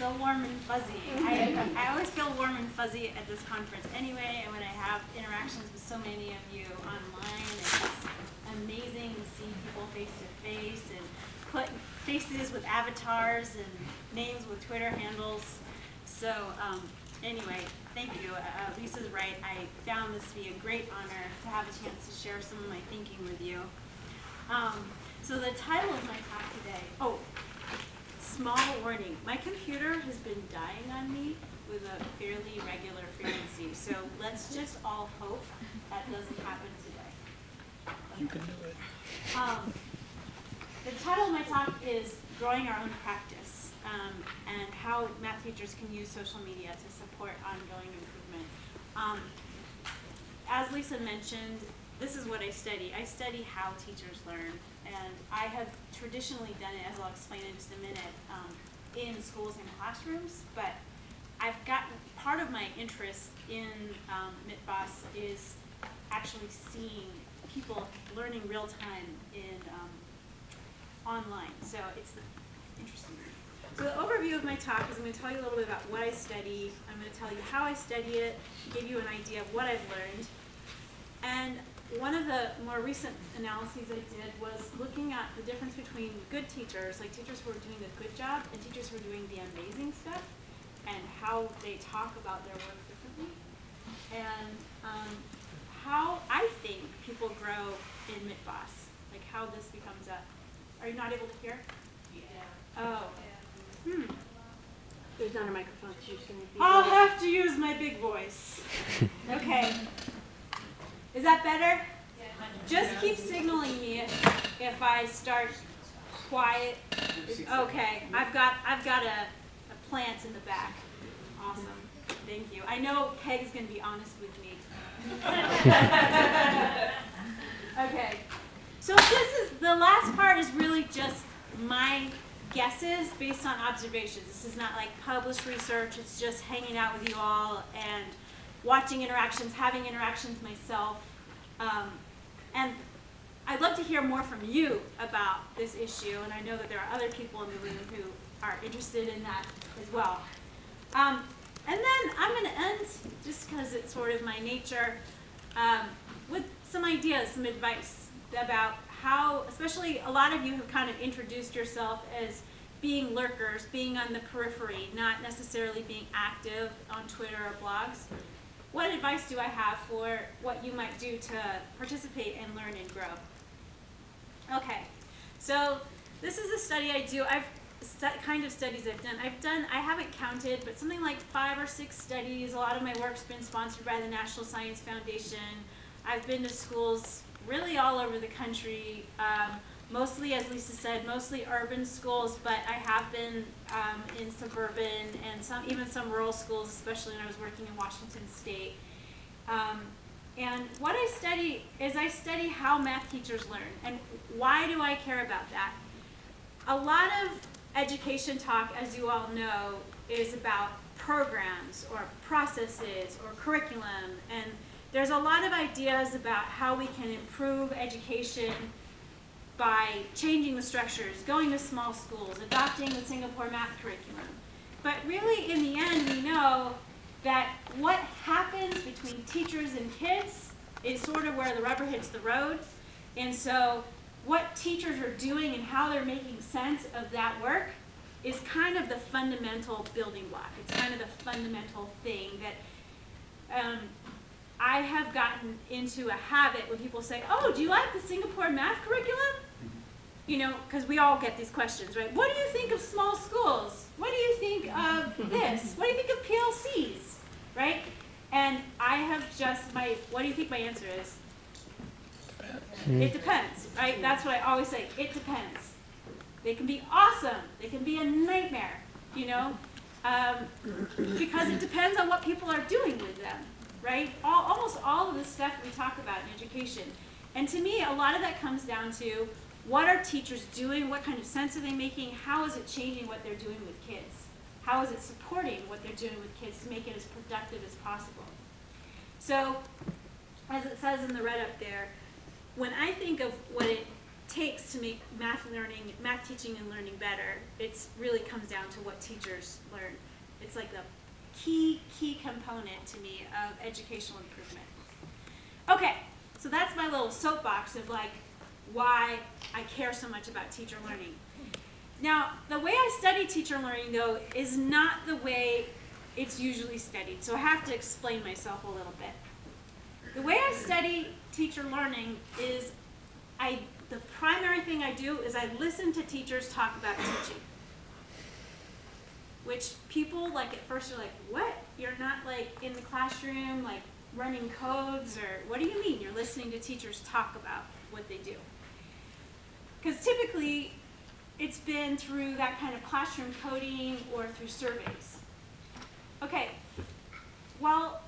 so warm and fuzzy. I always feel warm and fuzzy at this conference anyway, and when I have interactions with so many of you online, it's just amazing to see people face to face and put faces with avatars and names with Twitter handles. So anyway, thank you. Lisa's right. I found this to be a great honor to have a chance to share some of my thinking with you. So the title of my talk today, small warning. My computer has been dying on me with a fairly regular frequency, so let's just all hope that doesn't happen today. You can do it. The title of my talk is Growing Our Own Practice, and how math teachers can use social media to support ongoing improvement. As Lisa mentioned, this is what I study. I study how teachers learn, and I have traditionally done it, as I'll explain in just a minute, in schools and classrooms, but I've gotten, part of my interest in MITBOS is actually seeing people learning real time in online, so it's interesting. So the overview of my talk is I'm going to tell you a little bit about what I study, I'm going to tell you how I study it, give you an idea of what I've learned, and one of the more recent analyses I did was looking at the difference between good teachers, like teachers who are doing a good job, and teachers who are doing the amazing stuff, and how they talk about their work differently, and how I think people grow in MITBOS, like how this becomes a, are you not able to hear? Yeah. Oh. There's not a microphone, so you're just going to be I'll have to use my big voice. Okay. Is that better? Yeah. Just keep signaling me if I start quiet. Okay. I've got a plant in the back. Awesome. Thank you. I know Peg's going to be honest with me. Okay. So this is the last part is really just my guesses based on observations. This is not like published research. It's just hanging out with you all and watching interactions, having interactions myself. And I'd love to hear more from you about this issue, and I know that there are other people in the room who are interested in that as well. And then I'm going to end, just because it's sort of my nature, with some ideas, some advice about how, especially a lot of you have kind of introduced yourself as being lurkers, being on the periphery, not necessarily being active on Twitter or blogs. What advice do I have for what you might do to participate and learn and grow? Okay, so this is a study I do. Kind of studies I've done. I haven't counted, but something like 5 or 6 studies. A lot of my work's been sponsored by the National Science Foundation. I've been to schools really all over the country, mostly, as Lisa said, mostly urban schools, but I have been in suburban and even some rural schools, especially when I was working in Washington State. And what I study is I study how math teachers learn. And why do I care about that? A lot of education talk, as you all know, is about programs or processes or curriculum, and there's a lot of ideas about how we can improve education by changing the structures, going to small schools, adopting the Singapore math curriculum. But really, in the end, we know that what happens between teachers and kids is sort of where the rubber hits the road. And so what teachers are doing and how they're making sense of that work is kind of the fundamental building block. It's kind of the fundamental thing that I have gotten into a habit when people say, oh, do you like the Singapore math curriculum? You know, because we all get these questions, right? What do you think of small schools? What do you think of this? What do you think of PLCs, right? And I have just, what do you think my answer is? It depends, right? That's what I always say, it depends. They can be awesome, they can be a nightmare, you know? Because it depends on what people are doing with them, right? Almost all of the stuff we talk about in education. And to me, a lot of that comes down to what are teachers doing, what kind of sense are they making, how is it changing what they're doing with kids? How is it supporting what they're doing with kids to make it as productive as possible? So, as it says in the red up there, when I think of what it takes to make math teaching and learning better, it really comes down to what teachers learn. It's like the key component to me of educational improvement. Okay, so that's my little soapbox of like why I care so much about teacher learning. Now, the way I study teacher learning, though, is not the way it's usually studied. So I have to explain myself a little bit. The way I study teacher learning is the primary thing I do is I listen to teachers talk about teaching. Which people, like, at first are like, what? You're not, like, in the classroom, like, running codes, or what do you mean you're listening to teachers talk about what they do? Because typically, it's been through that kind of classroom coding or through surveys. Okay, well,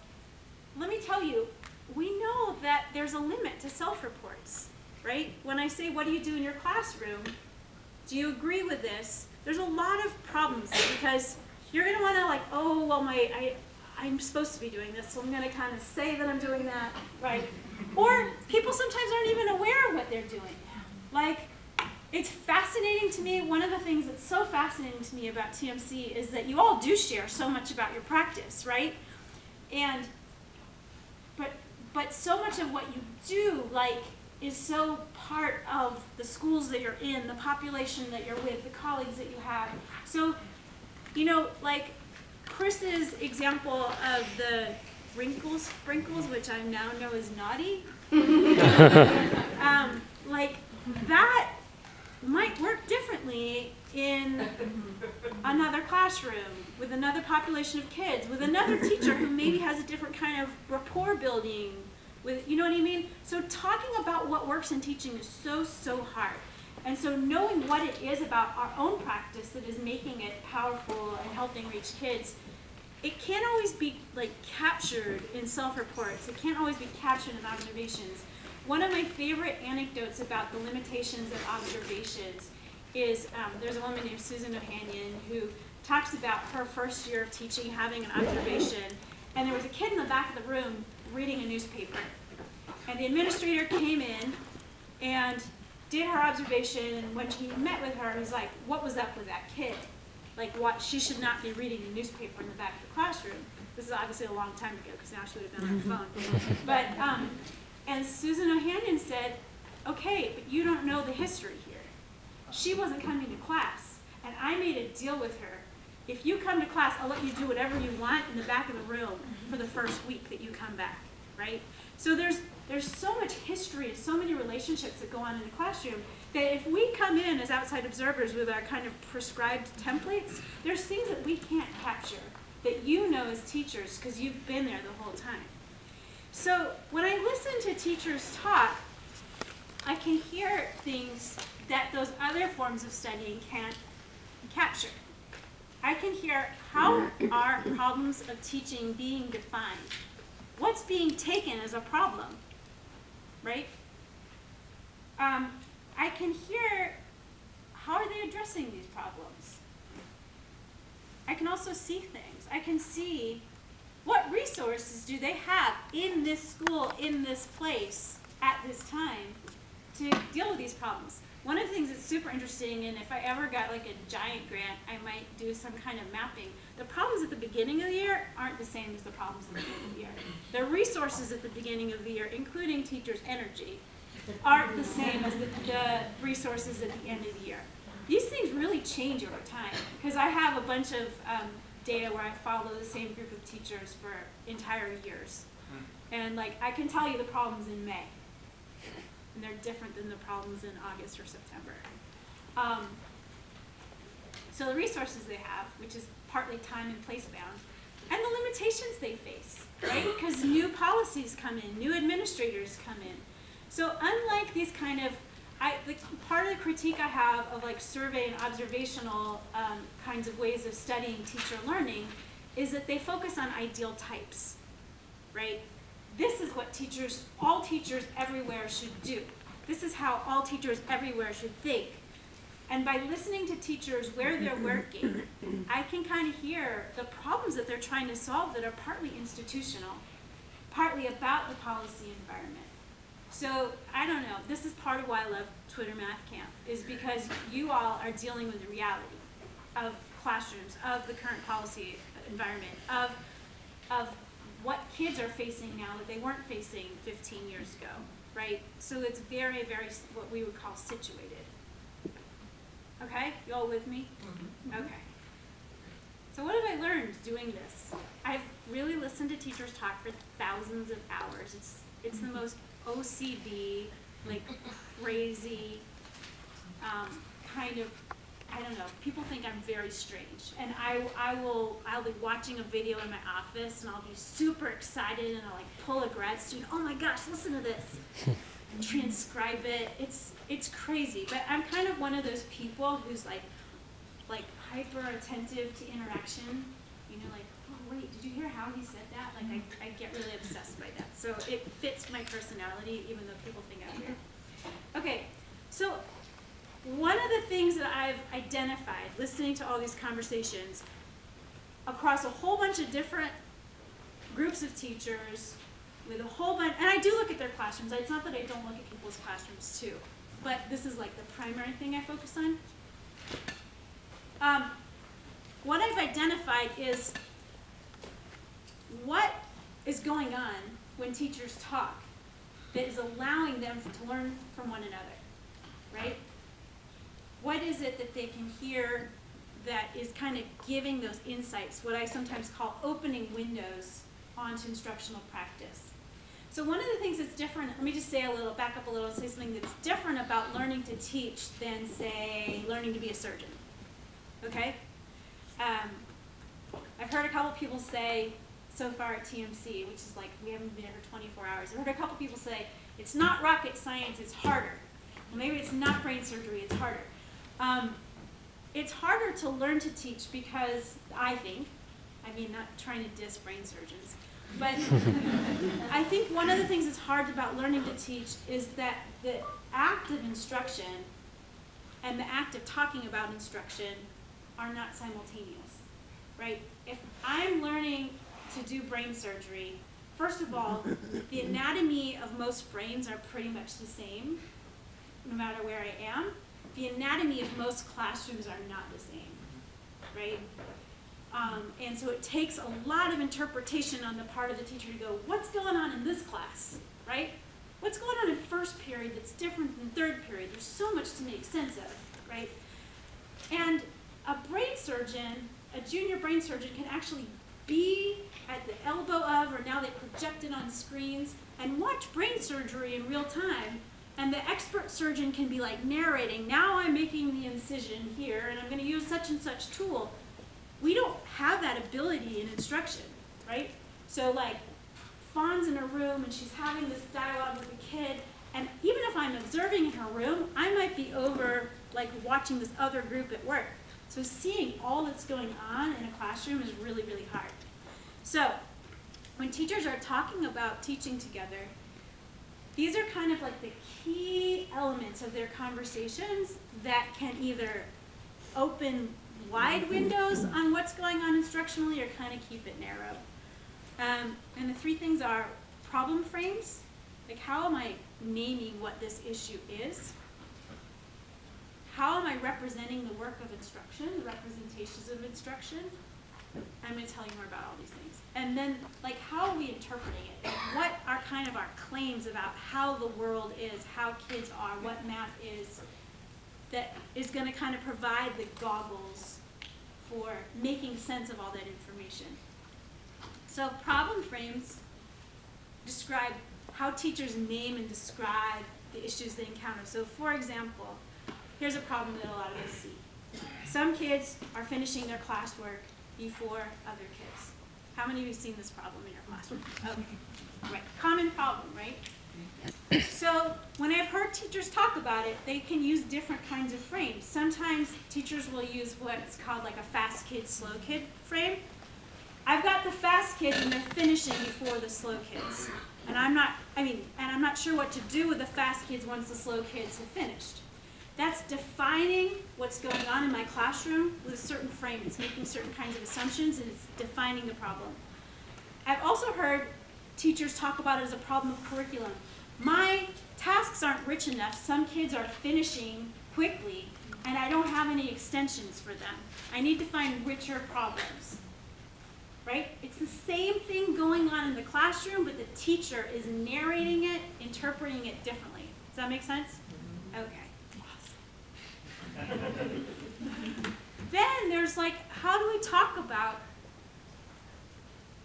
let me tell you, we know that there's a limit to self-reports, right? When I say, what do you do in your classroom? Do you agree with this? There's a lot of problems because you're going to want to like, oh, well, I'm supposed to be doing this, so I'm going to kind of say that I'm doing that, right? Or people sometimes aren't even aware of what they're doing. Like, it's fascinating to me. One of the things that's so fascinating to me about TMC is that you all do share so much about your practice, right? And, but so much of what you do, like, is so part of the schools that you're in, the population that you're with, the colleagues that you have. So, you know, like Chris's example of the sprinkles, which I now know is naughty, like that might work differently in another classroom, with another population of kids, with another teacher who maybe has a different kind of rapport building with, you know what I mean? So talking about what works in teaching is so hard. And so knowing what it is about our own practice that is making it powerful and helping reach kids, it can't always be like captured in self-reports. It can't always be captured in observations. One of my favorite anecdotes about the limitations of observations is there's a woman named Susan Ohanian who talks about her first year of teaching, having an observation, and there was a kid in the back of the room reading a newspaper. And the administrator came in and did her observation, and when he met with her, he was like, what was up with that kid? Like, what, she should not be reading a newspaper in the back of the classroom. This is obviously a long time ago, because now she would have been on her phone. But, and Susan Ohanian said, okay, but you don't know the history here. She wasn't coming to class, and I made a deal with her. If you come to class, I'll let you do whatever you want in the back of the room for the first week that you come back, right? So there's so much history and so many relationships that go on in the classroom that if we come in as outside observers with our kind of prescribed templates, there's things that we can't capture that you know as teachers because you've been there the whole time. So when I listen to teachers talk, I can hear things that those other forms of studying can't capture. I can hear how are problems of teaching being defined? What's being taken as a problem, right? I can hear how are they addressing these problems? I can also see things. I can see what resources do they have in this school, in this place, at this time, to deal with these problems. One of the things that's super interesting, and if I ever got like a giant grant, I might do some kind of mapping. The problems at the beginning of the year aren't the same as the problems at the end of the year. The resources at the beginning of the year, including teachers' energy, aren't the same as the resources at the end of the year. These things really change over time, because I have a bunch of data where I follow the same group of teachers for entire years. And like I can tell you the problems in May. And they're different than the problems in August or September. So the resources they have, which is partly time and place bound, and the limitations they face, right? Because new policies come in, new administrators come in. So unlike these kind of, part of the critique I have of like survey and observational kinds of ways of studying teacher learning is that they focus on ideal types, right? This is what all teachers everywhere should do. This is how all teachers everywhere should think. And by listening to teachers where they're working, I can kind of hear the problems that they're trying to solve that are partly institutional, partly about the policy environment, So, I don't know, this is part of why I love Twitter Math Camp, is because you all are dealing with the reality of classrooms, of the current policy environment, of what kids are facing now that they weren't facing 15 years ago, right? So it's very, very, what we would call situated. Okay, you all with me? Okay. So what have I learned doing this? I've really listened to teachers talk for thousands of hours. It's the most OCD, like crazy, kind of, I don't know, people think I'm very strange. And I'll be watching a video in my office and I'll be super excited and I'll like pull a grad student, oh my gosh, listen to this. Transcribe it. It's crazy. But I'm kind of one of those people who's like hyper attentive to interaction. You know, like, oh wait, did you hear how he said that? Like I get really obsessed by that. So it fits my personality even though people think I'm weird. Okay, so one of the things that I've identified listening to all these conversations across a whole bunch of different groups of teachers with a whole bunch, and I do look at their classrooms. It's not that I don't look at people's classrooms too, but this is like the primary thing I focus on. What I've identified is what is going on when teachers talk that is allowing them to learn from one another, right? What is it that they can hear that is kind of giving those insights, what I sometimes call opening windows onto instructional practice? So one of the things that's different, let me just say back up a little and say something that's different about learning to teach than, say, learning to be a surgeon, okay? I've heard a couple people say so far at TMC, which is like, we haven't been here for 24 hours, I've heard a couple people say, it's not rocket science, it's harder. Well, maybe it's not brain surgery, it's harder. It's harder to learn to teach because, I think, not trying to diss brain surgeons, but I think one of the things that's hard about learning to teach is that the act of instruction and the act of talking about instruction are not simultaneous, right? If I'm learning to do brain surgery, first of all, the anatomy of most brains are pretty much the same, no matter where I am. The anatomy of most classrooms are not the same, right? And so it takes a lot of interpretation on the part of the teacher to go, what's going on in this class, right? What's going on in first period that's different than third period? There's so much to make sense of, right? And a brain surgeon, a junior brain surgeon, can actually be at the elbow of, or now they project it on screens, and watch brain surgery in real time. And the expert surgeon can be like narrating, now I'm making the incision here, and I'm going to use such and such tool. We don't have that ability in instruction, right? So like, Fawn's in a room and she's having this dialogue with a kid, and even if I'm observing in her room, I might be over like watching this other group at work. So seeing all that's going on in a classroom is really, really hard. So when teachers are talking about teaching together, these are kind of like the key elements of their conversations that can either open wide windows on what's going on instructionally or kind of keep it narrow. And the three things are problem frames, like how am I naming what this issue is? How am I representing the work of instruction, the representations of instruction? I'm going to tell you more about all these things. And then, like, how are we interpreting it? Like, what are kind of our claims about how the world is, how kids are, what math is, that is going to kind of provide the goggles for making sense of all that information. So problem frames describe how teachers name and describe the issues they encounter. So for example, here's a problem that a lot of us see. Some kids are finishing their classwork before other kids. How many of you have seen this problem in your classroom? Okay, right, common problem, right? So when I've heard teachers talk about it, they can use different kinds of frames. Sometimes teachers will use what's called like a fast kid, slow kid frame. I've got the fast kids and they're finishing before the slow kids. And I'm not sure what to do with the fast kids once the slow kids have finished. That's defining what's going on in my classroom with a certain frame. It's making certain kinds of assumptions and it's defining the problem. I've also heard teachers talk about it as a problem of curriculum. my tasks aren't rich enough. Some kids are finishing quickly, and I don't have any extensions for them. I need to find richer problems, right? It's the same thing going on in the classroom, but the teacher is narrating it, interpreting it differently. Does that make sense? Okay, awesome. Then there's like, how do we talk about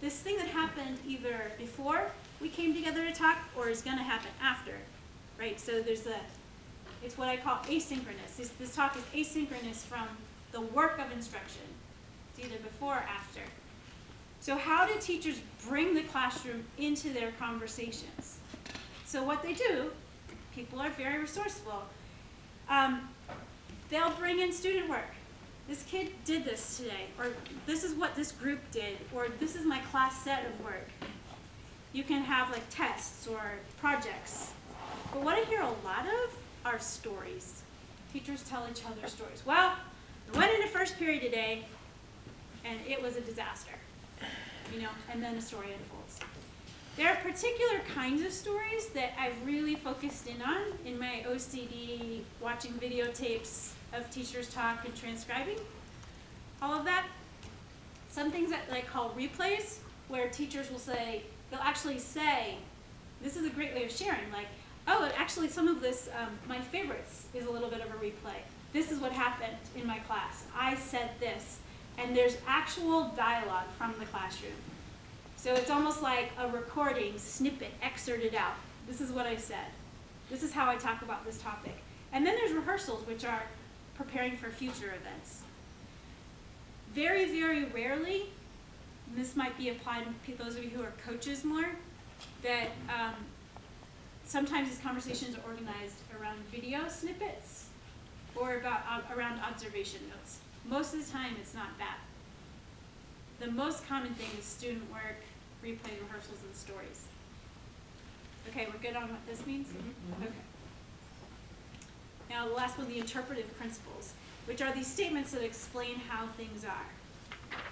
this thing that happened either before we came together to talk or is going to happen after, right? So it's what I call asynchronous. This talk is asynchronous from the work of instruction. It's either before or after. So how do teachers bring the classroom into their conversations? So what they do, people are very resourceful. They'll bring in student work. This kid did this today, or this is what this group did, or this is my class set of work. You can have like tests or projects. But what I hear a lot of are stories. Teachers tell each other stories. Well, I went into first period today, and it was a disaster. And then a story unfolds. There are particular kinds of stories that I've really focused in on in my OCD, watching videotapes of teachers talk and transcribing, all of that. Some things that I call replays, where teachers will say, they'll actually say, this is a great way of sharing, like, oh, actually some of this, my favorites is a little bit of a replay. This is what happened in my class. I said this. And there's actual dialogue from the classroom. So it's almost like a recording, snippet, excerpted out. This is what I said. This is how I talk about this topic. And then there's rehearsals, which are preparing for future events. Very, very rarely, and this might be applied to those of you who are coaches more, that sometimes these conversations are organized around video snippets or around observation notes. Most of the time, it's not that. The most common thing is student work, replay, rehearsals, and stories. Okay, we're good on what this means? Mm-hmm. Okay. Now, the last one, the interpretive principles, which are these statements that explain how things are.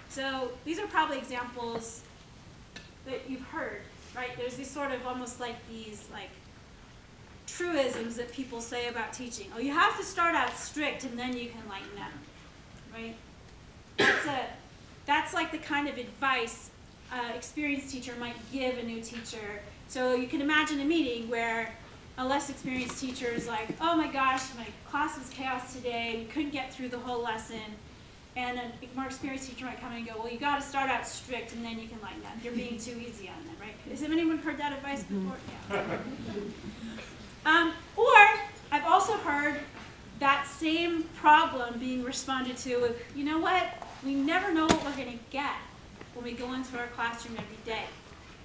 So these are probably examples that you've heard, right? There's these sort of almost like these like truisms that people say about teaching. Oh, you have to start out strict and then you can lighten up. Right? That's like the kind of advice an experienced teacher might give a new teacher. So you can imagine a meeting where a less experienced teacher is like, oh my gosh, my class was chaos today, we couldn't get through the whole lesson. And a more experienced teacher might come in and go, well, you got to start out strict and then you can lighten up. You're being too easy on them, right? Has anyone heard that advice before? Yeah. Or I've also heard that same problem being responded to with, you know what, we never know what we're going to get when we go into our classroom every day.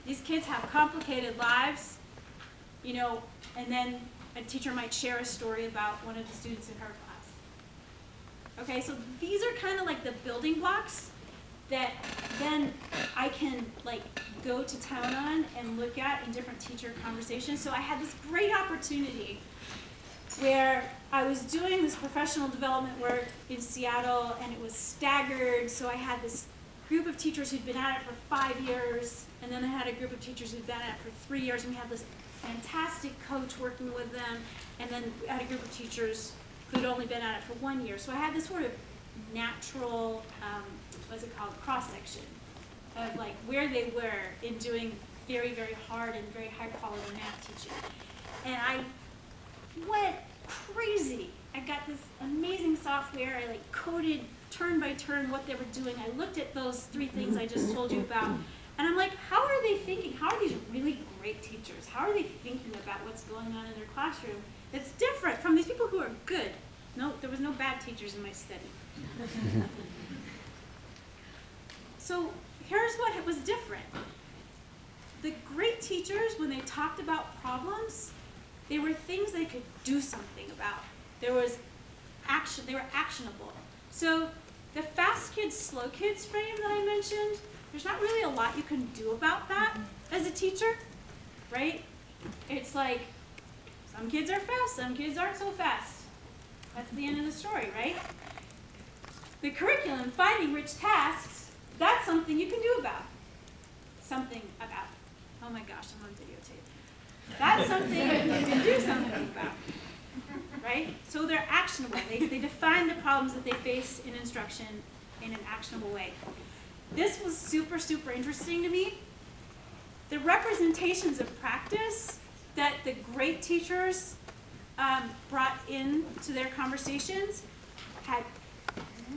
These kids have complicated lives, and then a teacher might share a story about one of the students in her class. Okay, so these are kind of like the building blocks that then I can go to town on and look at in different teacher conversations. So I had this great opportunity where I was doing this professional development work in Seattle, and it was staggered. So I had this group of teachers who'd been at it for 5 years, and then I had a group of teachers who'd been at it for 3 years, and we had this fantastic coach working with them, and then we had a group of teachers who'd only been at it for 1 year. So I had this sort of natural, cross-section of where they were in doing very, very hard and very high-quality math teaching. And I went crazy. I got this amazing software. I coded turn by turn what they were doing. I looked at those 3 things I just told you about, and I'm like, how are they thinking? How are these really great teachers? How are they thinking about what's going on in their classroom that's different from these people who are good? No, there was no bad teachers in my study. So here's what was different. The great teachers, when they talked about problems, they were things they could do something about. There was action, they were actionable. So the fast kids, slow kids frame that I mentioned, there's not really a lot you can do about that as a teacher, right? It's like, some kids are fast, some kids aren't so fast. That's the end of the story, right? The curriculum, finding rich tasks, that's something you can do about. Something about. Oh my gosh, I'm on videotape. That's something you can do something about, right? So they're actionable. They define the problems that they face in instruction in an actionable way. This was super, super interesting to me. The representations of practice that the great teachers brought into their conversations had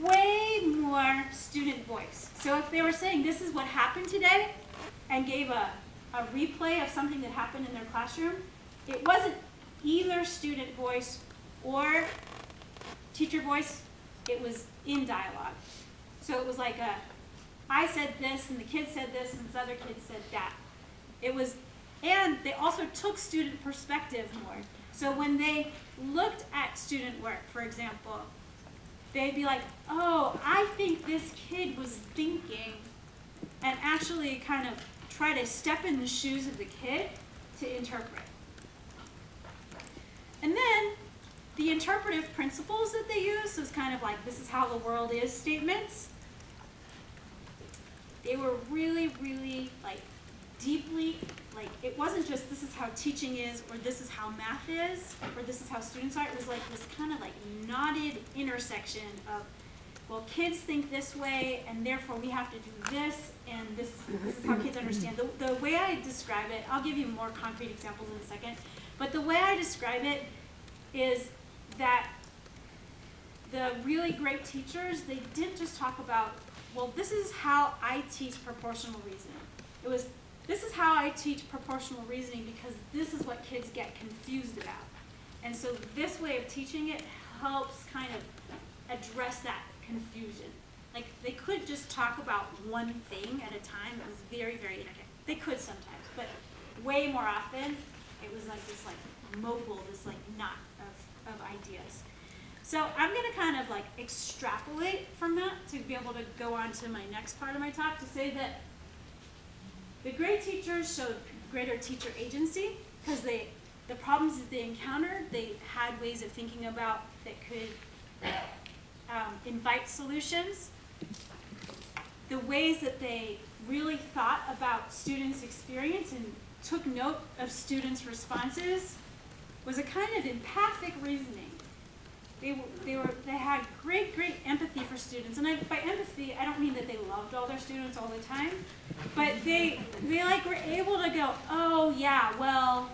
way more student voice. So if they were saying this is what happened today and gave a replay of something that happened in their classroom, it wasn't either student voice or teacher voice, it was in dialogue. So it was like I said this and the kid said this and this other kid said that. And they also took student perspective more. So when they looked at student work, for example, they'd be like, oh, I think this kid was thinking, and actually kind of try to step in the shoes of the kid to interpret. And then the interpretive principles that they use was kind of like, this is how the world is statements. They were really, really like deeply, like it wasn't just this is how teaching is, or this is how math is, or this is how students are. It was like this kind of like knotted intersection of, well, kids think this way, and therefore we have to do this, and this is how kids understand. The way I describe it, I'll give you more concrete examples in a second, but the way I describe it is that the really great teachers, they didn't just talk about, well, this is how I teach proportional reasoning. It was, this is how I teach proportional reasoning because this is what kids get confused about. And so this way of teaching it helps kind of address that confusion. Like they could just talk about one thing at a time. It was very, very intricate. They could sometimes, but way more often it was like this like mobile, this like knot of ideas. So I'm going to kind of like extrapolate from that to be able to go on to my next part of my talk to say that the great teachers showed greater teacher agency because the problems that they encountered, they had ways of thinking about that could invite solutions. The ways that they really thought about students' experience and took note of students' responses was a kind of empathic reasoning. They had great empathy for students, and by empathy I don't mean that they loved all their students all the time, but they like were able to go, oh yeah, well,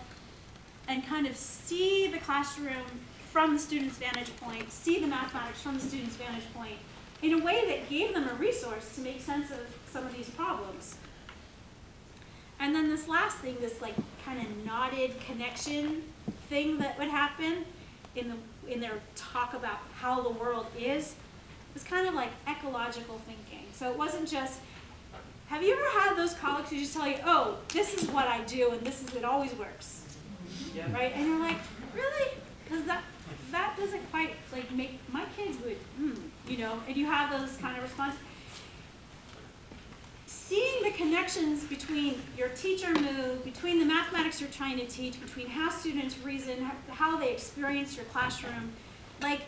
and kind of see the classroom from the student's vantage point, see the mathematics from the student's vantage point, in a way that gave them a resource to make sense of some of these problems. And then this last thing, this like kind of knotted connection thing that would happen in their talk about how the world is, was kind of like ecological thinking. So it wasn't just, have you ever had those colleagues who just tell you, oh, this is what I do and it always works, yeah. Right? And you're like, really? Because that doesn't quite like make, my kids would, you know, and you have those kind of responses. Seeing the connections between your teacher move, between the mathematics you're trying to teach, between how students reason, how they experience your classroom, like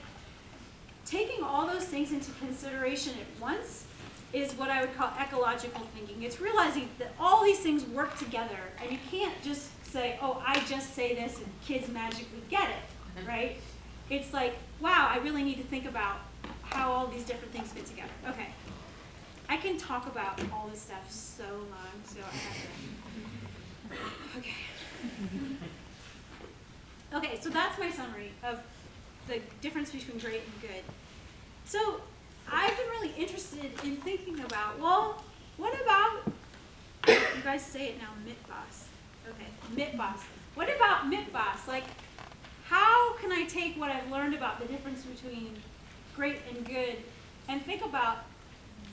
taking all those things into consideration at once is what I would call ecological thinking. It's realizing that all these things work together, and you can't just say, oh, I just say this and kids magically get it, right? It's like, wow, I really need to think about how all these different things fit together. Okay. I can talk about all this stuff so long, so I have to. Okay. Okay, so that's my summary of the difference between great and good. So I've been really interested in thinking about, well, what about, you guys say it now, MITBOS. Okay, MITBOS. What about MITBOS? Like, how can I take what I've learned about the difference between great and good and think about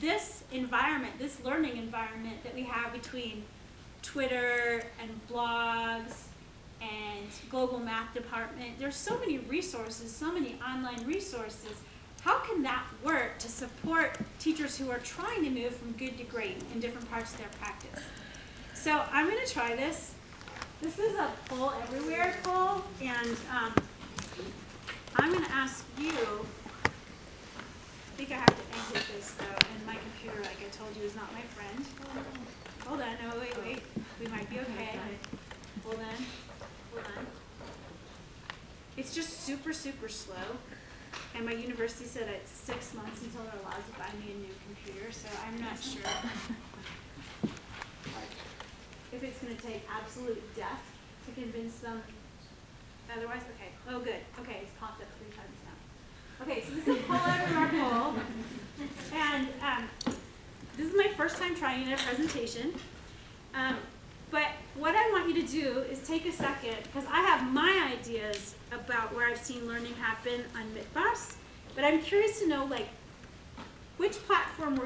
this environment, this learning environment that we have between Twitter and blogs and global math department. There's so many resources, so many online resources. How can that work to support teachers who are trying to move from good to great in different parts of their practice? So I'm going to try this. This is a poll everywhere poll, and I'm going to ask you, I think I have to exit this though, and my computer, like I told you, is not my friend. Hold on, no, wait, we might be okay. Hold on. Hold on. It's just super, super slow. And my university said it's 6 months until they're allowed to buy me a new computer, so I'm not sure like, if it's going to take absolute death to convince them otherwise. Okay. Oh, good. Okay, it's popped up 3 times now. Okay, so this is pull out of our poll. And this is my first time trying a presentation. But what I want you to do is take a second, because I have my ideas about where I've seen learning happen on Midbus, but I'm curious to know, like, which platform were